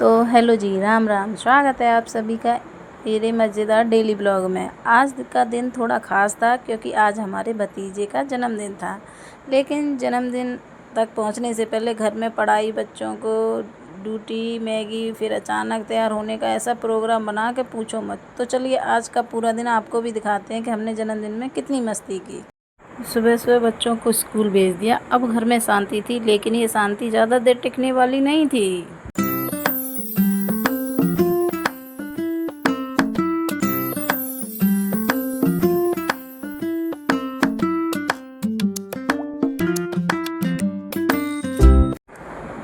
तो हेलो जी, राम राम। स्वागत है आप सभी का मेरे मज़ेदार डेली ब्लॉग में। आज का दिन थोड़ा ख़ास था क्योंकि आज हमारे भतीजे का जन्मदिन था। लेकिन जन्मदिन तक पहुंचने से पहले घर में पढ़ाई, बच्चों को ड्यूटी, मैगी, फिर अचानक तैयार होने का ऐसा प्रोग्राम बना के पूछो मत। तो चलिए आज का पूरा दिन आपको भी दिखाते हैं कि हमने जन्मदिन में कितनी मस्ती की। सुबह सुबह बच्चों को स्कूल भेज दिया। अब घर में शांति थी, लेकिन ये शांति ज़्यादा देर टिकने वाली नहीं थी।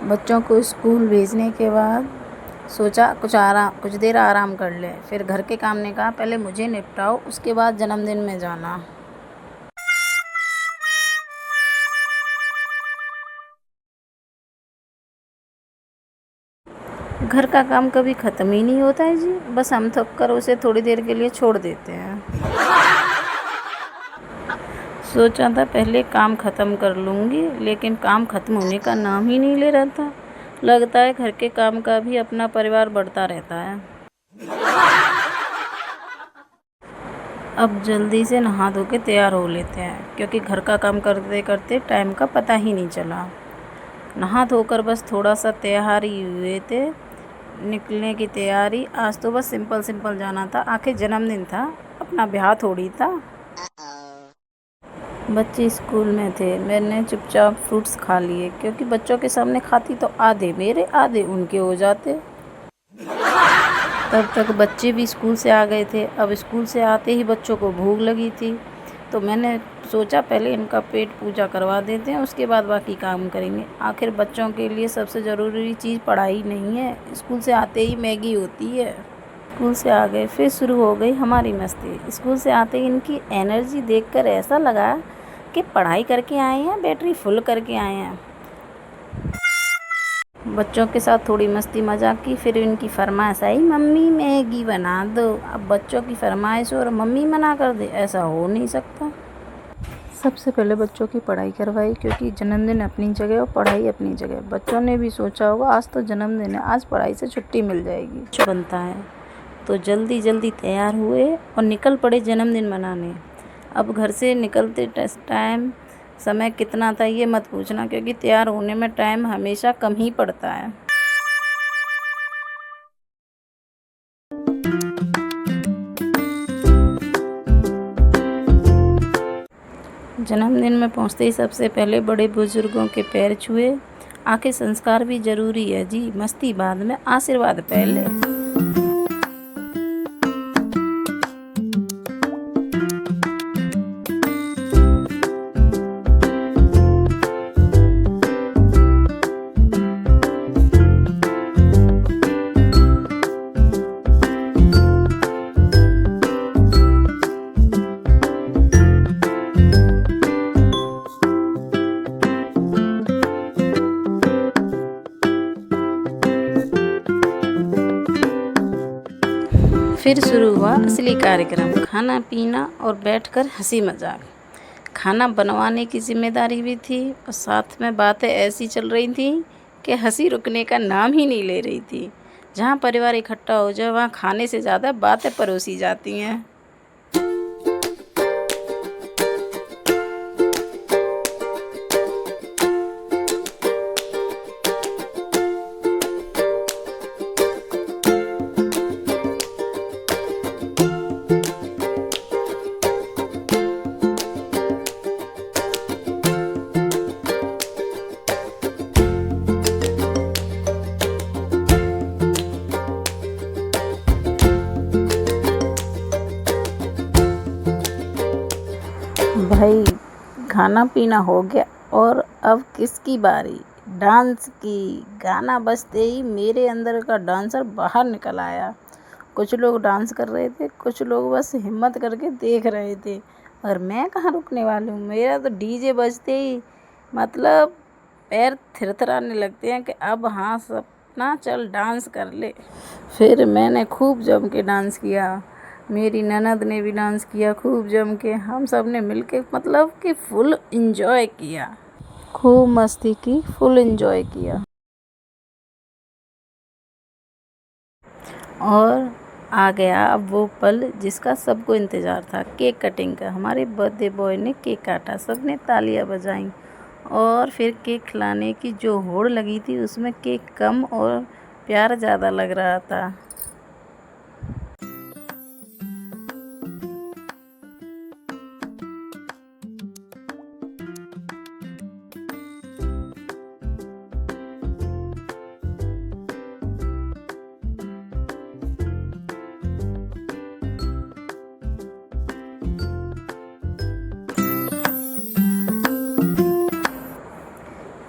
बच्चों को स्कूल भेजने के बाद सोचा कुछ देर आराम कर ले। फिर घर के काम ने कहा पहले मुझे निपटाओ, उसके बाद जन्मदिन में जाना। घर का काम कभी ख़त्म ही नहीं होता है जी, बस हम थक कर उसे थोड़ी देर के लिए छोड़ देते हैं। सोचा था पहले काम ख़त्म कर लूँगी, लेकिन काम ख़त्म होने का नाम ही नहीं ले रहा था। लगता है घर के काम का भी अपना परिवार बढ़ता रहता है। अब जल्दी से नहा धो के तैयार हो लेते हैं, क्योंकि घर का काम करते करते टाइम का पता ही नहीं चला। नहा धोकर बस थोड़ा सा तैयार ही हुए थे, निकलने की तैयारी। आज तो बस सिंपल जाना था, आखिर जन्मदिन था, अपना ब्याह थोड़ी था। बच्चे स्कूल में थे, मैंने चुपचाप फ्रूट्स खा लिए, क्योंकि बच्चों के सामने खाती तो आधे मेरे आधे उनके हो जाते। तब तक बच्चे भी स्कूल से आ गए थे। अब स्कूल से आते ही बच्चों को भूख लगी थी, तो मैंने सोचा पहले इनका पेट पूजा करवा देते हैं, उसके बाद बाकी काम करेंगे। आखिर बच्चों के लिए सबसे ज़रूरी चीज़ पढ़ाई नहीं है, स्कूल से आते ही मैगी होती है। स्कूल से आ गए, फिर शुरू हो गई हमारी मस्ती। स्कूल से आते ही इनकी एनर्जी देखकर ऐसा लगा कि पढ़ाई करके आए हैं, बैटरी फुल करके आए हैं। बच्चों के साथ थोड़ी मस्ती मजाक की, फिर इनकी फरमाइश आई मम्मी मैगी बना दो। अब बच्चों की फरमाइश और मम्मी मना कर दे, ऐसा हो नहीं सकता। सबसे पहले बच्चों की पढ़ाई करवाई, क्योंकि जन्मदिन अपनी जगह और पढ़ाई अपनी जगह। बच्चों ने भी सोचा होगा आज तो जन्मदिन है, आज पढ़ाई से छुट्टी मिल जाएगी, कुछ बनता है। तो जल्दी तैयार हुए और निकल पड़े जन्मदिन मनाने। अब घर से निकलते टाइम समय कितना था ये मत पूछना, क्योंकि तैयार होने में टाइम हमेशा कम ही पड़ता है। जन्मदिन में पहुंचते ही सबसे पहले बड़े बुजुर्गों के पैर छुए। आखिर संस्कार भी जरूरी है जी, मस्ती बाद में, आशीर्वाद पहले। फिर शुरू हुआ असली कार्यक्रम, खाना पीना और बैठकर हंसी मजाक। खाना बनवाने की जिम्मेदारी भी थी, और साथ में बातें ऐसी चल रही थी कि हंसी रुकने का नाम ही नहीं ले रही थी। जहाँ परिवार इकट्ठा हो जाए वहाँ खाने से ज़्यादा बातें परोसी जाती हैं। भाई खाना पीना हो गया, और अब किसकी बारी? डांस की। गाना बजते ही मेरे अंदर का डांसर बाहर निकल आया। कुछ लोग डांस कर रहे थे, कुछ लोग बस हिम्मत करके देख रहे थे, और मैं कहाँ रुकने वाली हूँ। मेरा तो डीजे बजते ही मतलब पैर थिरथराने लगते हैं कि अब हाँ सपना चल डांस कर ले। फिर मैंने खूब जम के डांस किया, मेरी ननद ने भी डांस किया खूब जम के। हम सब ने मिल के मतलब कि फुल इंजॉय किया, खूब मस्ती की, फुल इंजॉय किया। और आ गया अब वो पल जिसका सबको इंतज़ार था, केक कटिंग का। हमारे बर्थडे बॉय ने केक काटा, सबने तालियां बजाईं और फिर केक खिलाने की जो होड़ लगी थी उसमें केक कम और प्यार ज़्यादा लग रहा था।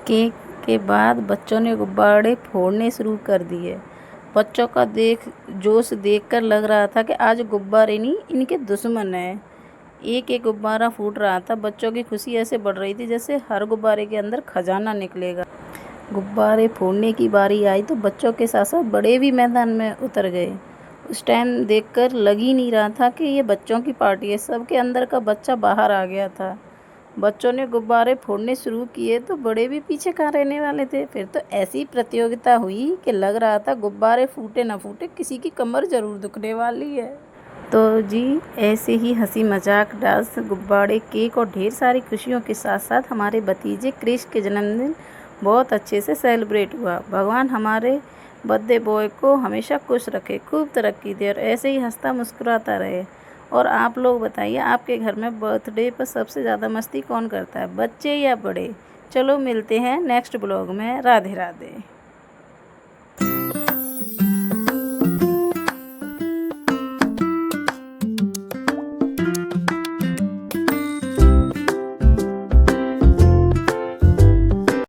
केक के बाद बच्चों ने गुब्बारे फोड़ने शुरू कर दिए। बच्चों का जोश देखकर लग रहा था कि आज गुब्बारे नहीं, इनके दुश्मन हैं। एक एक गुब्बारा फूट रहा था। बच्चों की खुशी ऐसे बढ़ रही थी जैसे हर गुब्बारे के अंदर खजाना निकलेगा। गुब्बारे फोड़ने की बारी आई तो बच्चों के साथ साथ बड़े भी मैदान में उतर गए। उस टाइम देखकर लग ही नहीं रहा था कि ये बच्चों की पार्टी है। सबके अंदर का बच्चा बाहर आ गया था। बच्चों ने गुब्बारे फोड़ने शुरू किए तो बड़े भी पीछे कहाँ रहने वाले थे। फिर तो ऐसी प्रतियोगिता हुई कि लग रहा था गुब्बारे फूटे ना फूटे, किसी की कमर जरूर दुखने वाली है। तो जी, ऐसे ही हंसी मजाक, डांस, गुब्बारे, केक और ढेर सारी खुशियों के साथ साथ हमारे भतीजे क्रिश के जन्मदिन बहुत अच्छे से सेलिब्रेट हुआ। भगवान हमारे बर्थडे बॉय को हमेशा खुश रखे, खूब तरक्की दे और ऐसे ही हंसता मुस्कुराता रहे। और आप लोग बताइए, आपके घर में बर्थडे पर सबसे ज़्यादा मस्ती कौन करता है, बच्चे या बड़े? चलो मिलते हैं नेक्स्ट ब्लॉग में। राधे राधे।